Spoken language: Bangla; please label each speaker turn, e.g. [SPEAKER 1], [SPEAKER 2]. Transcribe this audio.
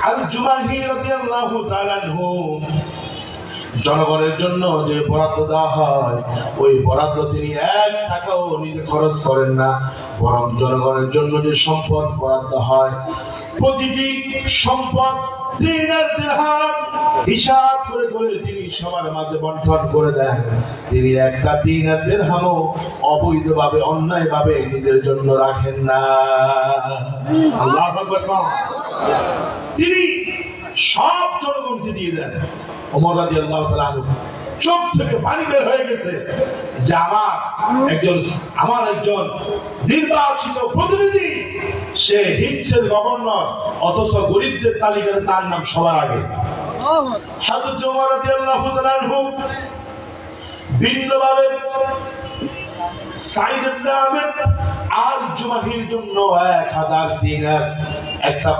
[SPEAKER 1] আল জুমাহি রাদিয়াল্লাহু তাআলা আনহু জনগণের জন্য যে বরাদ্দ দেওয়া হয় ওই বরাদ্দ তিনি 1 টাকাও নিজে খরচ করেন না, বরং জনগণের জন্য যে সম্পদ বরাদ্দ হয় প্রতিটি সম্পদ দিনের দিরহাম হিসাব করে করে তিনি সবার মাঝে বন্টন করে দেন। তিনি একটা দিনের দিরহামও অবৈধভাবে অন্যায়ভাবে নিজের জন্য রাখেন না। আল্লাহু আকবার। তিনি সব জনগণকে দিয়ে দেন। ওমর রাদিয়াল্লাহু তাআলা চোখ থেকে পানি বের হয়ে গেছে যে আমার একজন নির্বাচিত প্রতিনিধি, সে হিমসের গভর্নর, অথচ গরিবদের তালিকায় তার নাম সবার আগে। হযরত ওমর রাদিয়াল্লাহু তাআলা ভিন্নভাবে সাইদ ইবনে আমির আল জুমাহির জন্য 1000 দিনার একটা